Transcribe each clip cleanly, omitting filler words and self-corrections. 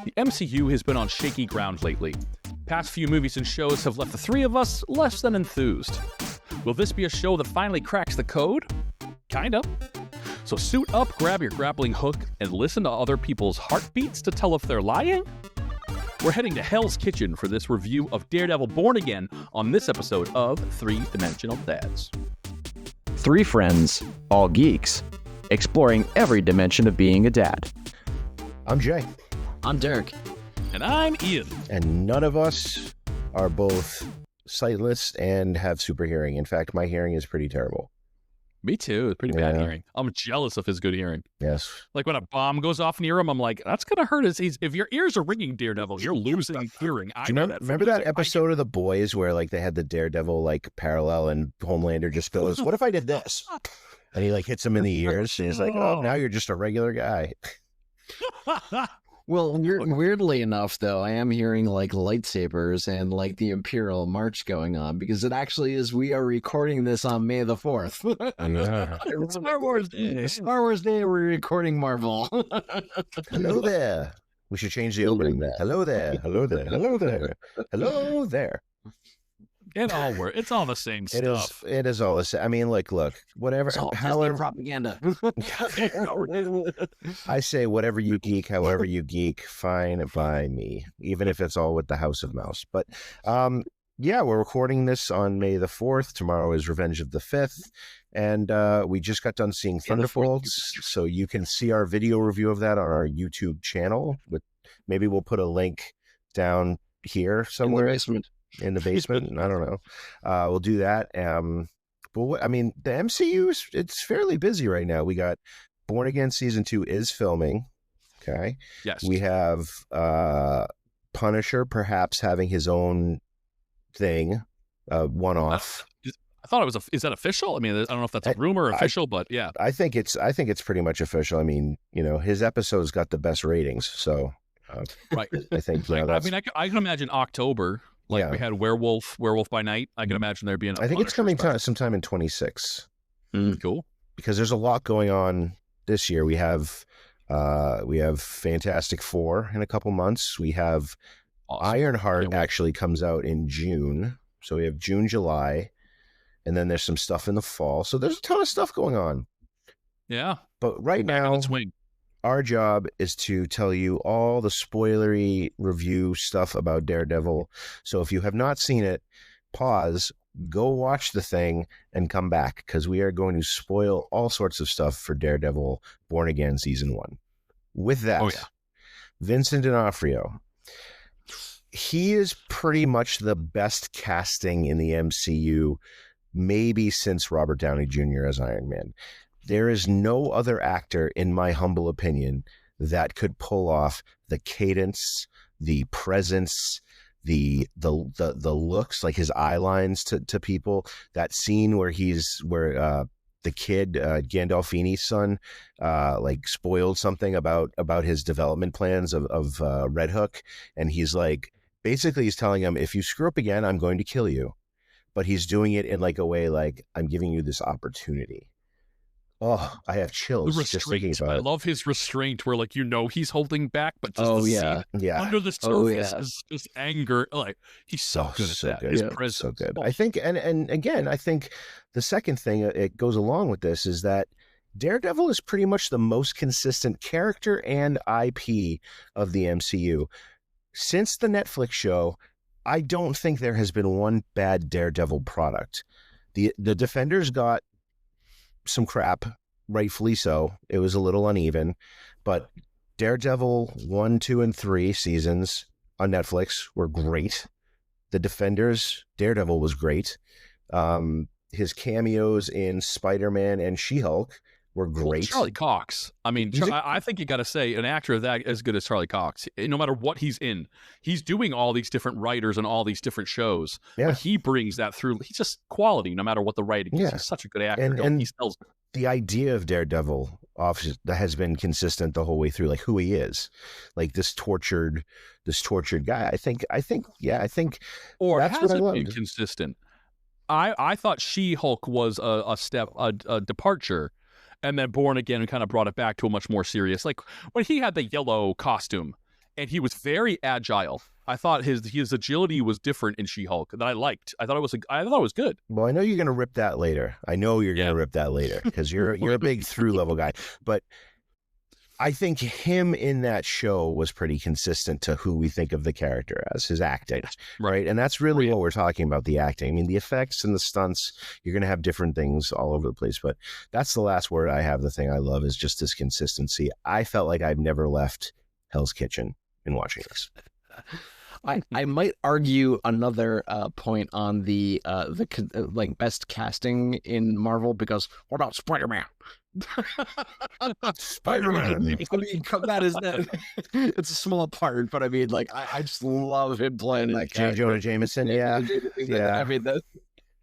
The MCU has been on shaky ground lately. Past few movies and shows have left the three of us less than enthused. Will this be a show that finally cracks the code? Kinda. So suit up, grab your grappling hook, and listen to other people's heartbeats to tell if they're lying? We're heading to Hell's Kitchen for this review of Daredevil Born Again on this episode of Three Dimensional Dads. Three friends, all geeks, exploring every dimension of being a dad. I'm Jay. I'm Derek. And I'm Ian. And none of us are both sightless and have super hearing. In fact, my hearing is pretty terrible. Me too. It's pretty bad hearing. I'm jealous of his good hearing. Yes. Like when a bomb goes off near him, I'm like, that's going to hurt his. If your ears are ringing, Daredevil, you're losing hearing. Do you remember that episode of The Boys where like they had the Daredevil like parallel and Homelander just goes, what if I did this? And he like hits him in the ears and he's like, oh, now you're just a regular guy. Well, weirdly enough, though, I am hearing like lightsabers and like the Imperial March going on because it actually is. We are recording this on May the 4th. It's Star Wars Day. Star Wars Day. We're recording Marvel. Hello there. We should change the opening. Hello there. Hello there. Hello there. Hello there. It's all the same stuff. It is all the same. I mean, like, look, whatever. However, propaganda. I say whatever you geek, however you geek, fine by me, even if it's all with the House of Mouse. But yeah, we're recording this on May the 4th. Tomorrow is Revenge of the 5th. And we just got done seeing Thunderbolts. So you can see our video review of that on our YouTube channel. Maybe we'll put a link down here somewhere. In the basement. I don't know. We'll do that. But the MCU, it's fairly busy right now. We got Born Again Season 2 is filming. Okay. Yes. We have Punisher perhaps having his own thing, one-off. I thought it was is that official? I mean, I don't know if that's a rumor or official, but yeah. I think it's pretty much official. I mean, his episodes got the best ratings. So right. I think, I can imagine October. We had Werewolf by Night. I can imagine there being. I think it's coming sometime in 26. Cool. Because there's a lot going on this year. We have Fantastic Four in a couple months. We have Ironheart actually comes out in June. So we have June, July, and then there's some stuff in the fall. So there's a ton of stuff going on. Yeah. But right now, our job is to tell you all the spoilery review stuff about Daredevil. So if you have not seen it, pause, go watch the thing, and come back, because we are going to spoil all sorts of stuff for Daredevil Born Again Season 1. With that, Vincent D'Onofrio, he is pretty much the best casting in the MCU, maybe since Robert Downey Jr. as Iron Man. There is no other actor, in my humble opinion, that could pull off the cadence, the presence, the looks, like his eye lines to people. That scene where the kid, Gandolfini's son, like spoiled something about his development plans of Red Hook, and he's like, basically he's telling him, if you screw up again, I'm going to kill you. But he's doing it in like a way like, I'm giving you this opportunity. Oh, I have chills just thinking about it. I love his restraint where, like, he's holding back, but just under the surface is just anger. Like, he's so good at that. Good. His presence. So good. I think, and again, I think the second thing it goes along with this is that Daredevil is pretty much the most consistent character and IP of the MCU. Since the Netflix show, I don't think there has been one bad Daredevil product. The Defenders got some crap, rightfully so. It was a little uneven, but Daredevil 1, 2, and 3 seasons on Netflix were great. The Defenders, Daredevil was great. His cameos in Spider-Man and She-Hulk were great. Well, Charlie Cox. I mean, I think you got to say an actor that as good as Charlie Cox, no matter what he's in, he's doing all these different writers and all these different shows. Yeah. But he brings that through. He's just quality, no matter what the writing is. He's such a good actor. And he sells it. The idea of Daredevil that has been consistent the whole way through, like who he is, like this tortured guy. I think, or that's has what I it loved. been consistent? I thought She-Hulk was a departure. And then Born Again kind of brought it back to a much more serious, like when he had the yellow costume and he was very agile. I thought his agility was different in She-Hulk that I liked. I thought it was good. Well, I know you're going to rip that later. I know you're going to rip that later because you're a big through level guy. But I think him in that show was pretty consistent to who we think of the character as, his acting, right? And that's really what we're talking about, the acting. I mean, the effects and the stunts, you're going to have different things all over the place, but that's the last word I have. The thing I love is just this consistency. I felt like I've never left Hell's Kitchen in watching this. I might argue another point on the like best casting in Marvel, because what about Spider-Man? Spider-Man. I mean, that is that. It's a small part, but I mean, like, I just love him playing Like J. Jonah Jameson. Yeah. I mean, that,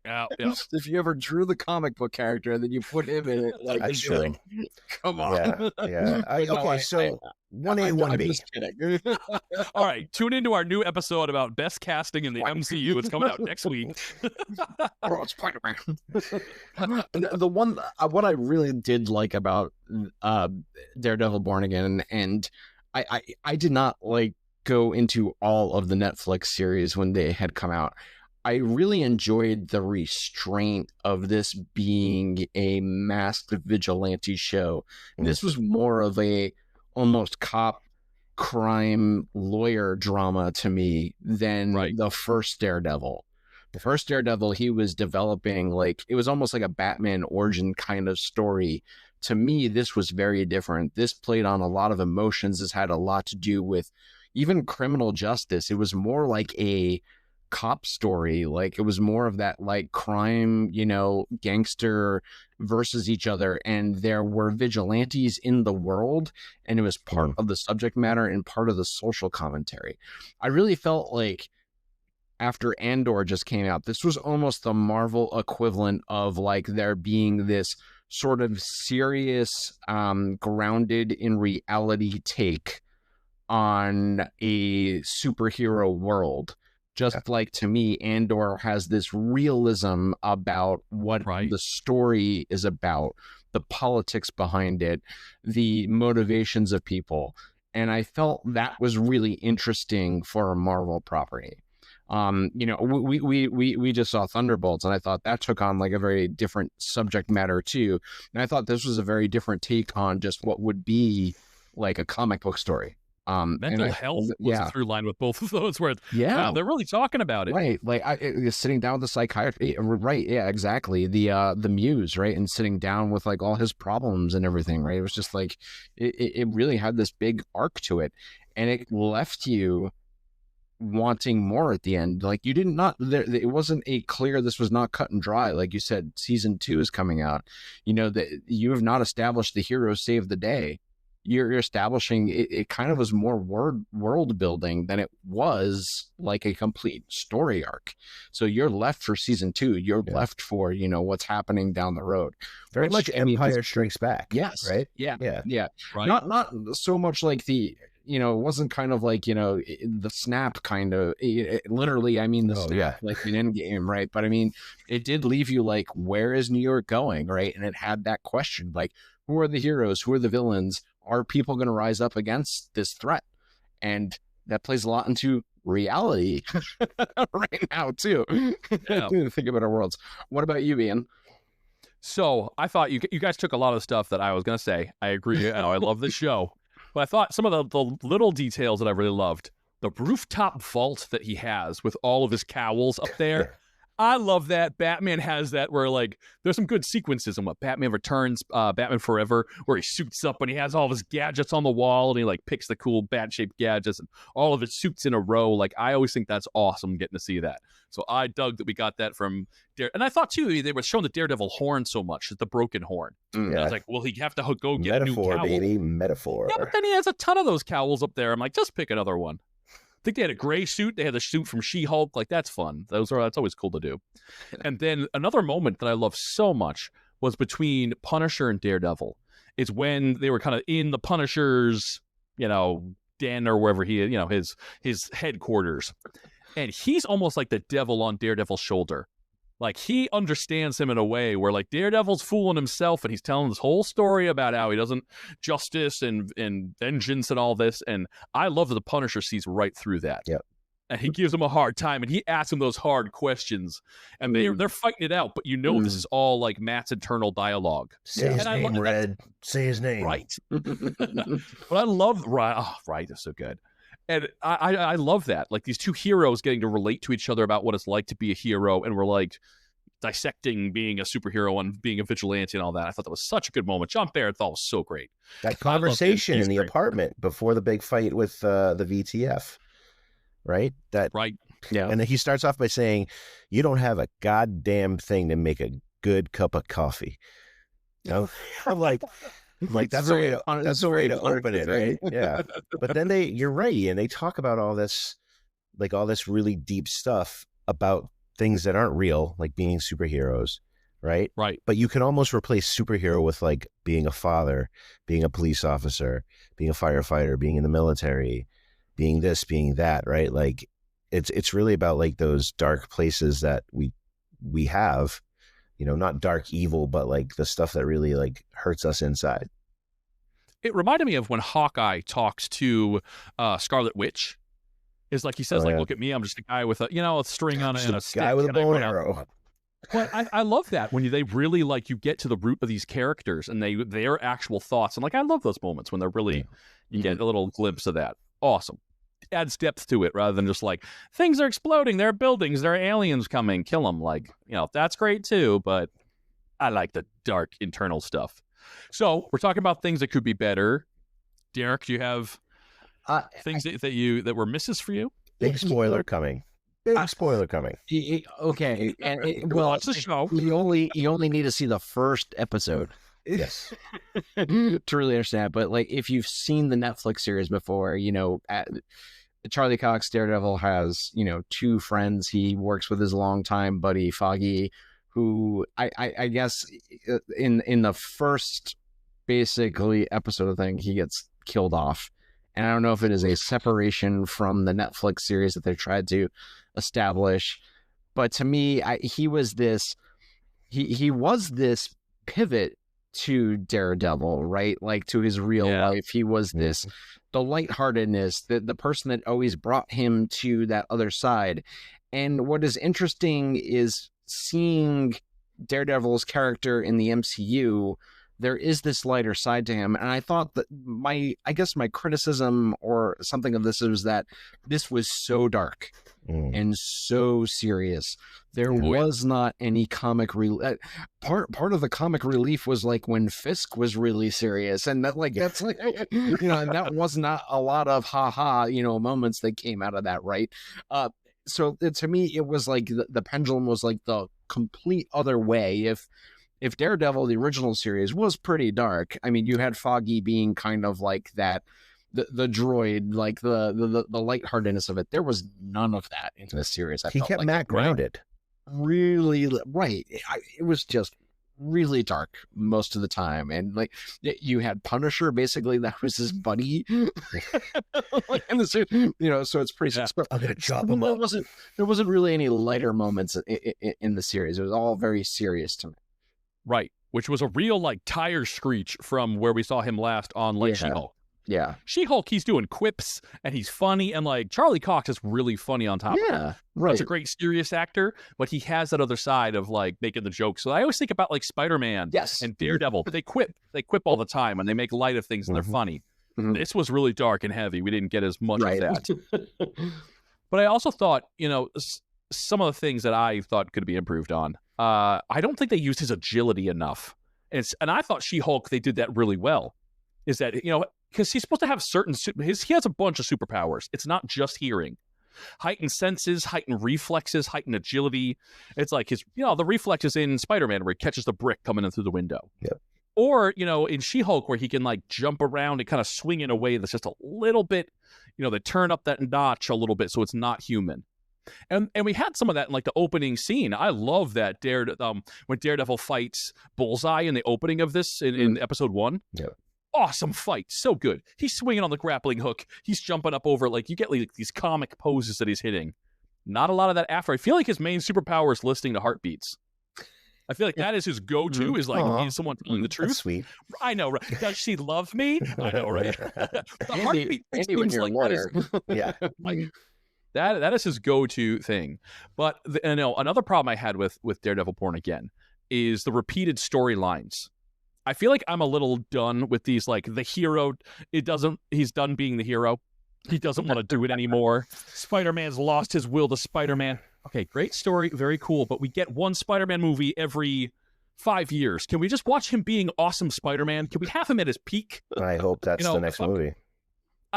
Yeah. if you ever drew the comic book character and then you put him in it, like, That's true. like, come on. Yeah. Okay, so 1A, 1B. I'm just kidding. All right, tune into our new episode about best casting in the MCU. It's coming out next week. Oh, Spider-Man. The one, what I really did like about Daredevil Born Again, and I did not like go into all of the Netflix series when they had come out. I really enjoyed the restraint of this being a masked vigilante show. This was more of a almost cop crime lawyer drama to me than the first Daredevil. The first Daredevil, he was developing, like, it was almost like a Batman origin kind of story. To me, this was very different. This played on a lot of emotions. This had a lot to do with even criminal justice. It was more like a cop story. Like, it was more of that, like, crime, you know, gangster versus each other, and there were vigilantes in the world, and it was part of the subject matter and part of the social commentary. I really felt like after Andor just came out, this was almost the Marvel equivalent of, like, there being this sort of serious, grounded in reality take on a superhero world. Just like, to me, Andor has this realism about what the story is about, the politics behind it, the motivations of people. And I felt that was really interesting for a Marvel property. You know, we just saw Thunderbolts, and I thought that took on, like, a very different subject matter too. And I thought this was a very different take on just what would be like a comic book story. Mental health was a through line with both of those, where wow, they're really talking about it, right? Like, sitting down with the psychiatrist, right? Yeah, exactly. The Muse, right, and sitting down with, like, all his problems and everything, right? It was just like it really had this big arc to it, and it left you wanting more at the end. Like, you didn't not there, it wasn't a clear, this was not cut and dry. Like you said, season 2 is coming out. You know that you have not established the hero save the day. You're establishing it kind of was more world building than it was like a complete story arc. So you're left for season 2. You're left for, you know, what's happening down the road. Very much Empire Strikes Back. Yes. Right. Yeah. Right. Not so much like the, you know, it wasn't kind of like, you know, the snap kind of, literally, I mean, the snap, like an Endgame, right? But I mean, it did leave you like, where is New York going, right? And it had that question, like, who are the heroes? Who are the villains? Are people going to rise up against this threat? And that plays a lot into reality right now, too. Yeah. Think about our worlds. What about you, Ian? So I thought you guys took a lot of the stuff that I was going to say. I agree. You know, I love this show. But I thought some of the little details that I really loved, the rooftop vault that he has with all of his cowls up there. I love that. Batman has that where, like, there's some good sequences in what Batman Returns, Batman Forever, where he suits up and he has all of his gadgets on the wall and he, like, picks the cool bat-shaped gadgets and all of his suits in a row. Like, I always think that's awesome getting to see that. So I dug that we got that from and I thought, too, they were showing the Daredevil horn so much, the broken horn. I was like, well, he have to go get a new cowl. Metaphor, baby, metaphor. Yeah, but then he has a ton of those cowls up there. I'm like, just pick another one. I think they had a gray suit. They had the suit from She-Hulk. Like, that's fun. That's always cool to do. And then another moment that I love so much was between Punisher and Daredevil. It's when they were kind of in the Punisher's, you know, den or wherever he, you know, his headquarters. And he's almost like the devil on Daredevil's shoulder. Like, he understands him in a way where, like, Daredevil's fooling himself, and he's telling this whole story about how he doesn't justice and vengeance and all this. And I love that the Punisher sees right through that. Yep. And he gives him a hard time, and he asks him those hard questions, and they're fighting it out. But you know, this is all like Matt's internal dialogue. Say his name, Red. Say his name. Right. But I love right. That's so good. And I love that. Like, these two heroes getting to relate to each other about what it's like to be a hero, and we're like dissecting being a superhero and being a vigilante and all that. I thought that was such a good moment. John Barrett thought it was so great. That conversation in the apartment before the big fight with the VTF, right? Right. Yeah. And then he starts off by saying, "You don't have a goddamn thing to make a good cup of coffee." You know? I'm like that's the way to open it, right? Yeah. But then you're right, and they talk about all this really deep stuff about things that aren't real, like being superheroes, right? Right. But you can almost replace superhero with like being a father, being a police officer, being a firefighter, being in the military, being this, being that, right? Like it's really about like those dark places that we have, you know, not dark evil, but like the stuff that really like hurts us inside. It reminded me of when Hawkeye talks to Scarlet Witch. Is like he says, look at me, I'm just a guy with a string on it and a stick. Guy with a bow and arrow. But I love that when they really like you get to the root of these characters and their actual thoughts. And like I love those moments when they're really you get a little glimpse of that. Awesome. Adds depth to it rather than just like things are exploding, there are buildings, there are aliens coming, kill them. Like, that's great too, but I like the dark internal stuff. So we're talking about things that could be better. Derek, do you have things that were misses for you? Big spoiler coming. Big spoiler coming. Okay, and watch the show. You only need to see the first episode. Yes. To really understand. But like, if you've seen the Netflix series before, Charlie Cox, Daredevil, has two friends. He works with his longtime buddy Foggy, who I guess in the first basically episode of the thing, he gets killed off. And I don't know if it is a separation from the Netflix series that they tried to establish, but to me, he was this pivot to Daredevil, right? Like to his real life. He was the lightheartedness, the person that always brought him to that other side. And what is interesting is seeing Daredevil's character in the MCU. There is this lighter side to him. And I thought that my criticism or something of this was that this was so dark and so serious. There was not any comic relief. Part of the comic relief was like when Fisk was really serious. And that's like, and that was not a lot of moments that came out of that. Right. So to me, it was like the pendulum was like the complete other way. If Daredevil, the original series, was pretty dark, I mean, you had Foggy being kind of like that, the droid, like the lightheartedness of it. There was none of that in the series. He kept Matt grounded. Really, right. It was just really dark most of the time. And like, you had Punisher, basically, that was his buddy. And so it's pretty... I'm going to chop him up. There wasn't really any lighter moments in the series. It was all very serious to me. Right, which was a real like tire screech from where we saw him last on She-Hulk. Yeah. She-Hulk, he's doing quips and he's funny, and like Charlie Cox is really funny on top of it. Right. He's a great serious actor, but he has that other side of like making the jokes. So I always think about like Spider-Man and Daredevil. They quip all the time and they make light of things and they're funny. This was really dark and heavy. We didn't get as much of that. But I also thought, some of the things that I thought could be improved on. I don't think they used his agility enough. And I thought She-Hulk, they did that really well. Is that, because he's supposed to have he has a bunch of superpowers. It's not just hearing. Heightened senses, heightened reflexes, heightened agility. It's like the reflexes in Spider-Man where he catches the brick coming in through the window. Yep. Or, in She-Hulk where he can like jump around and kind of swing in a way that's just a little bit, they turn up that notch a little bit so it's not human. And we had some of that in like the opening scene. I love that when Daredevil fights Bullseye in the opening of this in episode 1. Yeah. Awesome fight. So good. He's swinging on the grappling hook. He's jumping up over, like you get like these comic poses that he's hitting. Not a lot of that after. I feel like his main superpower is listening to heartbeats. I feel like that is his go-to, is like, is someone telling the truth? That's sweet. I know, right? Does she love me? I know, right? The heartbeat Andy, when seems you're like a lawyer. Yeah. like that is his go-to thing. But another problem I had with Daredevil Born Again is the repeated storylines. I feel like I'm a little done with these, like, the hero. He's done being the hero. He doesn't want to do it anymore. Spider-Man's lost his will to Spider-Man. Okay, great story, very cool, but we get one Spider-Man movie every 5 years. Can we just watch him being awesome Spider-Man? Can we have him at his peak? I hope that's the next movie.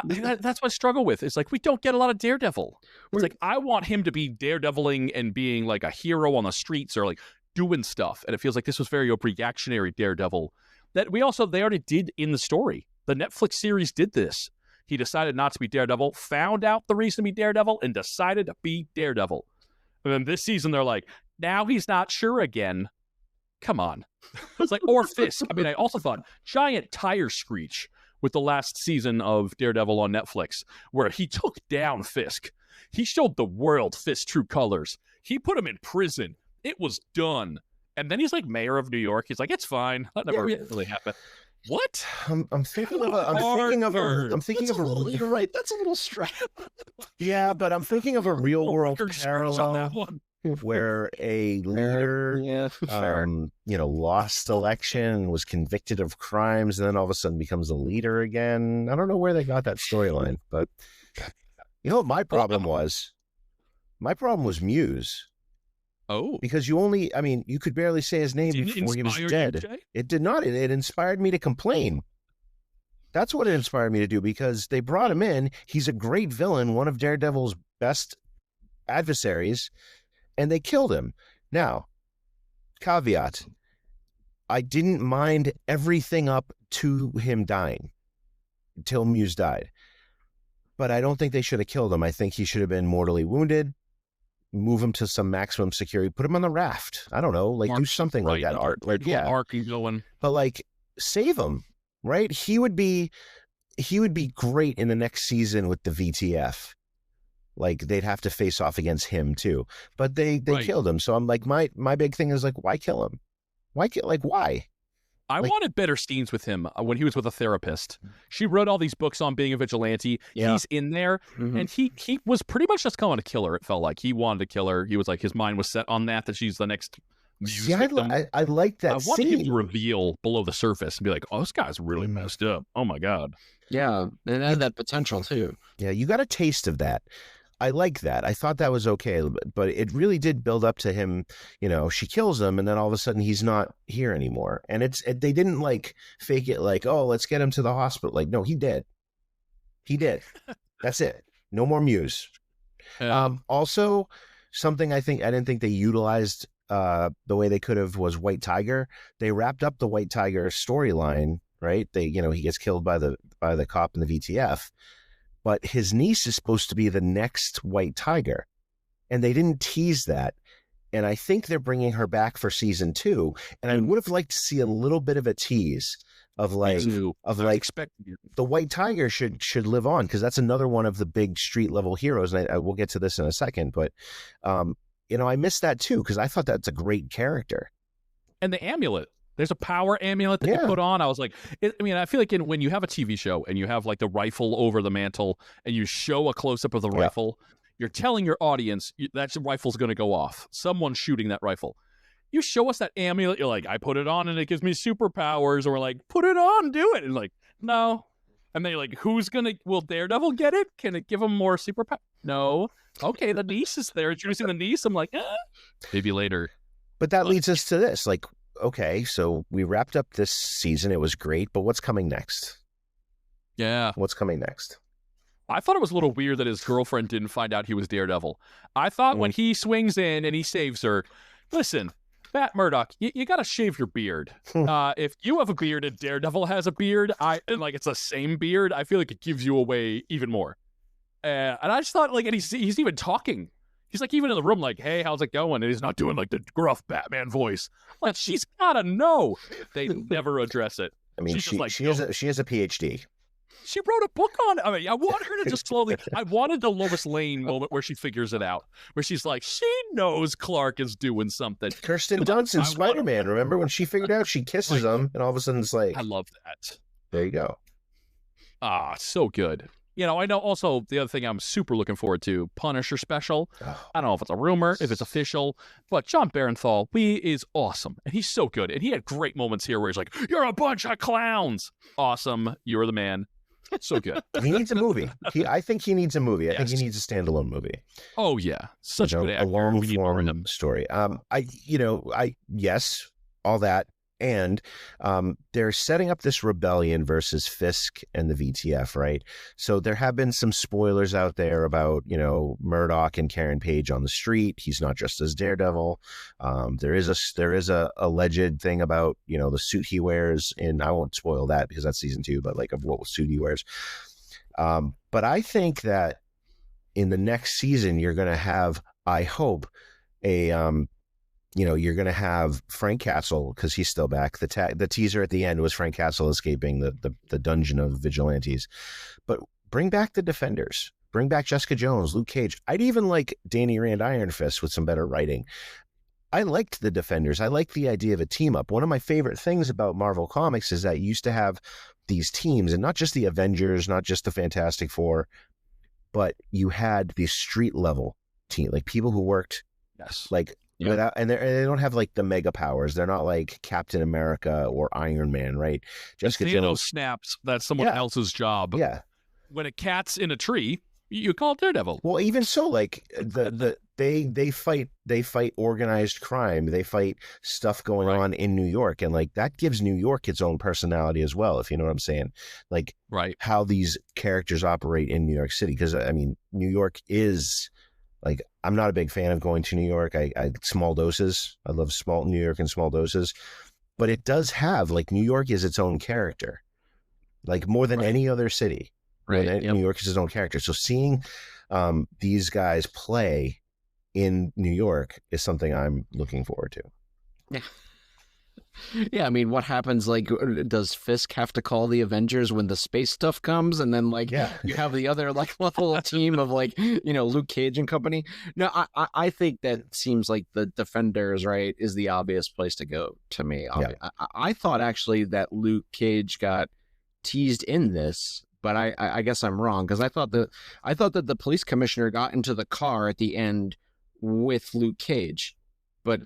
That's what I struggle with. It's like, we don't get a lot of Daredevil. It's like, I want him to be daredeviling and being like a hero on the streets or like doing stuff. And it feels like this was very reactionary Daredevil that they already did in the story. The Netflix series did this. He decided not to be Daredevil, found out the reason to be Daredevil, and decided to be Daredevil. And then this season, they're like, now he's not sure again. Come on. It's like, or Fisk. I mean, I also thought giant tire screech with the last season of Daredevil on Netflix, where he took down Fisk. He showed the world Fisk's true colors. He put him in prison. It was done. And then he's like mayor of New York. He's like, it's fine. That never really happened. What? I'm thinking of a. You're right. That's a little strap. Yeah, but I'm thinking of a real world parallel where a leader, lost election, was convicted of crimes, and then all of a sudden becomes a leader again. I don't know where they got that storyline, but you know what my problem was? My problem was Muse. Oh, because you could barely say his name before he was dead. It did not. It inspired me to complain. That's what it inspired me to do, because they brought him in. He's a great villain, one of Daredevil's best adversaries, and they killed him. Now, caveat, I didn't mind everything up to him dying, until Muse died. But I don't think they should have killed him. I think he should have been mortally wounded. Move him to some maximum security, put him on the raft. I don't know, like do something like that. Art, like arc going, but like save him, right? He would be great in the next season with the VTF. Like they'd have to face off against him too, but they killed him. So I'm like, my big thing is like, why kill him? Why? I wanted better scenes with him when he was with a therapist. She wrote all these books on being a vigilante. Yeah. He's in there, and he was pretty much just going to kill her. It felt like he wanted to kill her. He was like, his mind was set on that she's the next Muse victim. I like that scene. I wanted him to reveal below the surface and be like, oh, this guy's really messed up. Oh, my God. Yeah, and it had that potential, too. Yeah, you got a taste of that. I like that. I thought that was okay, but it really did build up to him. She kills him, and then all of a sudden he's not here anymore. And they didn't like fake it, like, oh, let's get him to the hospital. Like, no, he did. He did. That's it. No more Muse. Also, something I didn't think they utilized the way they could have was White Tiger. They wrapped up the White Tiger storyline, right? He gets killed by the cop in the VTF. But his niece is supposed to be the next White Tiger, and they didn't tease that. And I think they're bringing her back for season 2. And I would have liked to see a little bit of a tease of the White Tiger should live on, because that's another one of the big street level heroes. And I will get to this in a second, but I missed that too, because I thought that's a great character. And the amulet. There's a power amulet that you put on. I was like, I feel like when you have a TV show and you have like the rifle over the mantle and you show a close-up of the rifle, you're telling your audience that rifle's going to go off. Someone's shooting that rifle. You show us that amulet, you're like, I put it on and it gives me superpowers. Or we're like, put it on, do it. And like, no. And then you're like, will Daredevil get it? Can it give him more superpower? No. Okay, the niece is there. Introducing the niece. I'm like, maybe later. But that leads us to this, like, okay, so we wrapped up this season. It was great, but what's coming next? Yeah. What's coming next? I thought it was a little weird that his girlfriend didn't find out he was Daredevil. I thought when he swings in and he saves her, listen, Matt Murdock, you got to shave your beard. If you have a beard and Daredevil has a beard, and like it's the same beard, I feel like it gives you away even more. And I just thought, like, and he's even talking. He's like even in the room, like, "Hey, how's it going?" And he's not doing like the gruff Batman voice. Like, she's gotta know. They never address it. I mean, she has a PhD. She wrote a book on it. I mean, I want her to just slowly. I wanted the Lois Lane moment where she figures it out, where she's like, she knows Clark is doing something. Kirsten Dunst in Spider-Man. Remember when she figured out? She kisses him, and all of a sudden it's like, I love that. There you go. Ah, so good. You know, I know also the other thing I'm super looking forward to, Punisher special. Oh. I don't know if it's a rumor, if it's official, but John Barenthal, is awesome. And he's so good. And he had great moments here where he's like, you're a bunch of clowns. Awesome. You're the man. So good. He needs a movie. I think he needs a movie. I think he needs a standalone movie. Oh, yeah. Such a good actor. A long-form story. Yes, all that. And they're setting up this rebellion versus Fisk and the VTF, right? So there have been some spoilers out there about, Murdoch and Karen Page on the street. He's not just as Daredevil. There is a alleged thing about, the suit he wears, and I won't spoil that because that's season 2, but like of what suit he wears. But I think that in the next season, you're going to have, I hope, you're going to have Frank Castle, because he's still back. The teaser at the end was Frank Castle escaping the dungeon of vigilantes. But bring back the Defenders. Bring back Jessica Jones, Luke Cage. I'd even like Danny Rand Iron Fist with some better writing. I liked the Defenders. I liked the idea of a team up. One of my favorite things about Marvel Comics is that you used to have these teams, and not just the Avengers, not just the Fantastic Four, but you had these street level team, like people who worked like without, and they don't have like the mega powers. They're not like Captain America or Iron Man, right? Jessica Jones snaps that's someone else's job. Yeah. When a cat's in a tree, you call it Daredevil. Well, even so, like they fight organized crime. They fight stuff going on in New York, and like that gives New York its own personality as well, if you know what I'm saying. Like how these characters operate in New York City, because I mean, New York is like, I'm not a big fan of going to New York. I small doses. I love New York in small doses, but it does have, like, New York is its own character, like more than any other city. Right. New York is its own character. So seeing these guys play in New York is something I'm looking forward to. Yeah. Yeah, I mean, what happens, like, does Fisk have to call the Avengers when the space stuff comes? And then, like, you have the other, like, little team of, like, Luke Cage and company. No, I think that seems like the Defenders, right, is the obvious place to go to me. Yeah. I thought, actually, that Luke Cage got teased in this, but I guess I'm wrong, because I thought that the police commissioner got into the car at the end with Luke Cage. But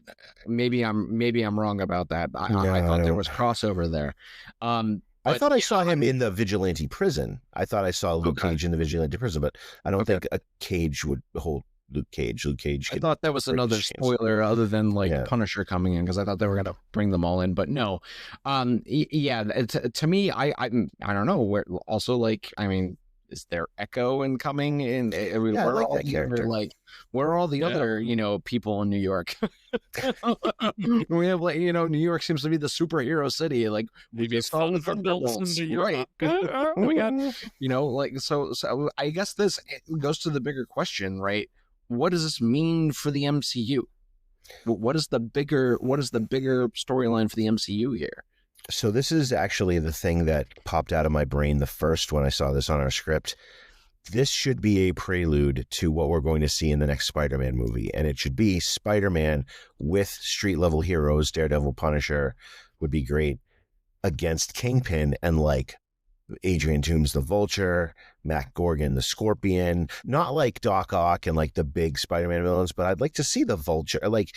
maybe I'm wrong about that. I thought there was crossover there. I thought I saw him in the vigilante prison. I thought I saw Luke Cage in the vigilante prison, but I don't think a cage would hold Luke Cage. Luke Cage. I thought that was another spoiler other than like Punisher coming in, because I thought they were going to bring them all in, but no. To me, I don't know where. Also, like, I mean, is there Echo in coming in? I like that character. Like, where are all the other, people in New York? We have, like, New York seems to be the superhero city. Like, maybe it's all the Thunderbolts in New York. Right. Oh my God. Like, so I guess this goes to the bigger question, right? What does this mean for the MCU? What is the bigger storyline for the MCU here? So this is actually the thing that popped out of my brain the first when I saw this on our script. This should be a prelude to what we're going to see in the next Spider-Man movie. And it should be Spider-Man with street-level heroes. Daredevil, Punisher would be great, against Kingpin and, like, Adrian Toomes the Vulture, Matt Gorgon the Scorpion. Not like Doc Ock and, like, the big Spider-Man villains, but I'd like to see the Vulture. Like,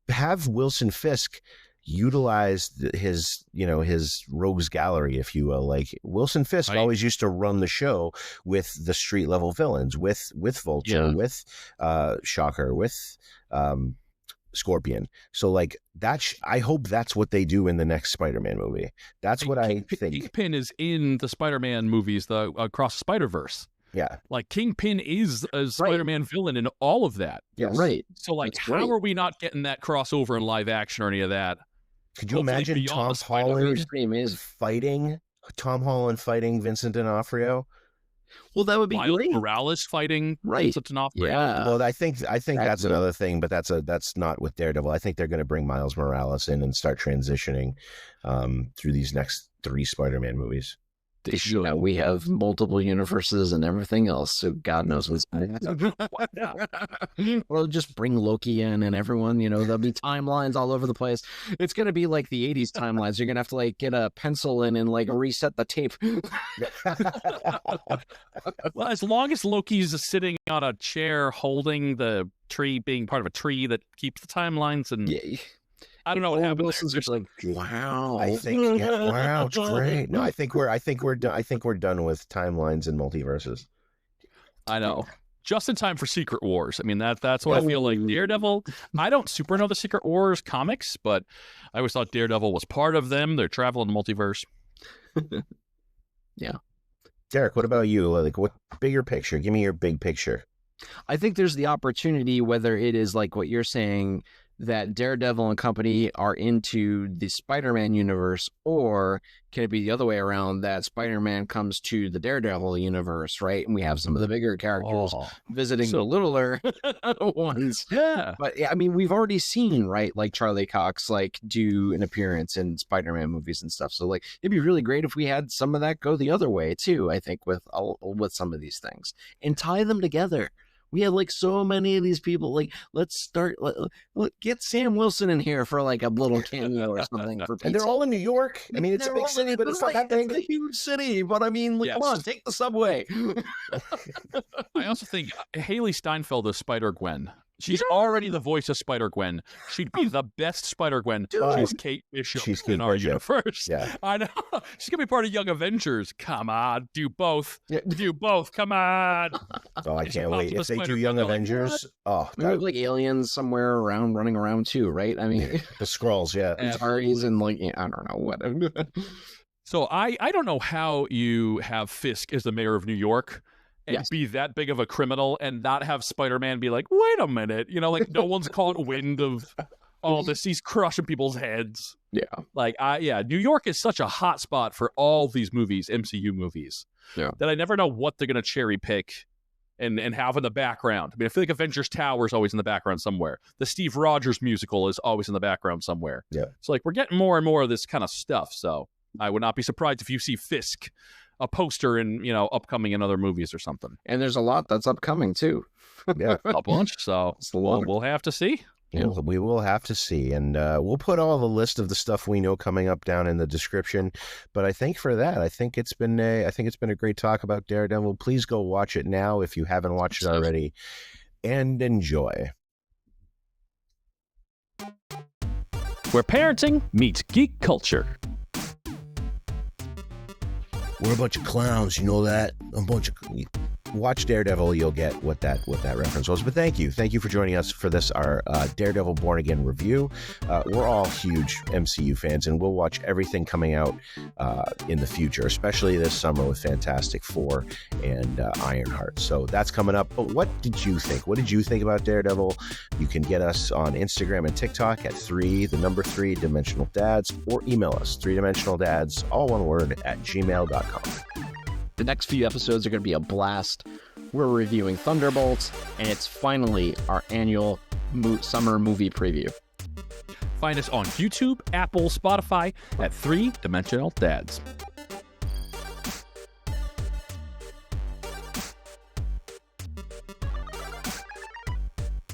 have Wilson Fisk utilize his rogues gallery, if you will. Like, Wilson Fisk always used to run the show with the street level villains, with Vulture, with Shocker, with Scorpion. So, like, that I hope that's what they do in the next Spider-Man movie. That's what I think. Kingpin is in the Spider-Man movies, the Across the Spider-Verse. Yeah. Like, Kingpin is a Spider-Man villain in all of that. Yes. Right. So, like, how are we not getting that crossover in live action or any of that? Could you imagine Tom Holland fighting Vincent D'Onofrio? Well, that would be great. Morales fighting Vincent D'Onofrio. Yeah. Well, I think that's another thing, but that's not with Daredevil. I think they're going to bring Miles Morales in and start transitioning through these next 3 Spider-Man movies. They You should. know, we have multiple universes and everything else, so God knows what's going to happen. We'll just bring Loki in and everyone, you know, there'll be timelines all over the place. It's going to be like the 80s timelines. You're going to have to like get a pencil in and like reset the tape. Well, as long as Loki's sitting on a chair holding the tree, being part of a tree that keeps the timelines, and Yeah. I don't know what Owen happened. Wilson's just like, wow. I think, yeah, wow, it's great. No, I think we're done. I think we're done with timelines and multiverses. I know. Just in time for Secret Wars. I mean, that's what I feel like. Daredevil, I don't super know the Secret Wars comics, but I always thought Daredevil was part of them. They're traveling the multiverse. Yeah. Derek, what about you? Like, what bigger picture? Give me your big picture. I think there's the opportunity, whether it is like what you're saying, that Daredevil and company are into the Spider-Man universe, or can it be the other way around, that Spider-Man comes to the Daredevil universe, right? And we have some of the bigger characters visiting the littler ones. Yeah. But yeah, I mean, we've already seen, right, like Charlie Cox, like do an appearance in Spider-Man movies and stuff. So like, it'd be really great if we had some of that go the other way too, I think, with some of these things and tie them together. We have like so many of these people. Like, let's start. Get Sam Wilson in here for like a little cameo or something. For And they're all in New York. I mean, it's a They're big all city, in- but it's not that big. It's a huge city, but I mean, like, come Yes. on, take the subway. I also think Haley Steinfeld is Spider-Gwen. She's already the voice of Spider-Gwen. She'd be the best Spider-Gwen. Dude. She's Kate Bishop She's Kate in our Bishop. universe. Yeah. I know. She's going to be part of Young Avengers. Come on. Do both. Yeah. Do both. Come on. Oh, I She's can't wait. possible If they do Spider-Man, Young they're like, Avengers, oh, We have like aliens somewhere around, running around too, right? I mean, the Skrulls, yeah. Ataris and like, I don't know what. So I don't know how you have Fisk as the mayor of New York and Yes. be that big of a criminal and not have Spider-Man be like, wait a minute. You know, like no one's caught wind of all this. He's crushing people's heads. Yeah. Like, New York is such a hot spot for all these movies, MCU movies, Yeah. that I never know what they're going to cherry pick and have in the background. I mean, I feel like Avengers Tower is always in the background somewhere. The Steve Rogers musical is always in the background somewhere. Yeah. So, like, we're getting more and more of this kind of stuff. So I would not be surprised if you see Fisk, a poster in, upcoming in other movies or something. And there's a lot that's upcoming too. Yeah. A bunch. So It's a lot. we'll have to see. Yeah. We will have to see, and we'll put all the list of the stuff we know coming up down in the description. But I think for that, I think it's been a great talk about Daredevil. Please go watch it now if you haven't watched it already, and enjoy. Where parenting meets geek culture. We're a bunch of clowns, you know that? A bunch of watch Daredevil, you'll get what that reference was. But thank you for joining us for this, our Daredevil Born Again review. We're all huge MCU fans, and we'll watch everything coming out in the future, especially this summer with Fantastic Four and Ironheart. So that's coming up. But what did you think? What did you think about Daredevil? You can get us on Instagram and TikTok at 3 Dimensional Dads, or email us 3dimensionaldads, all one word, at gmail.com. The next few episodes are going to be a blast. We're reviewing Thunderbolts, and it's finally our annual summer movie preview. Find us on YouTube, Apple, Spotify at 3 Dimensional Dads.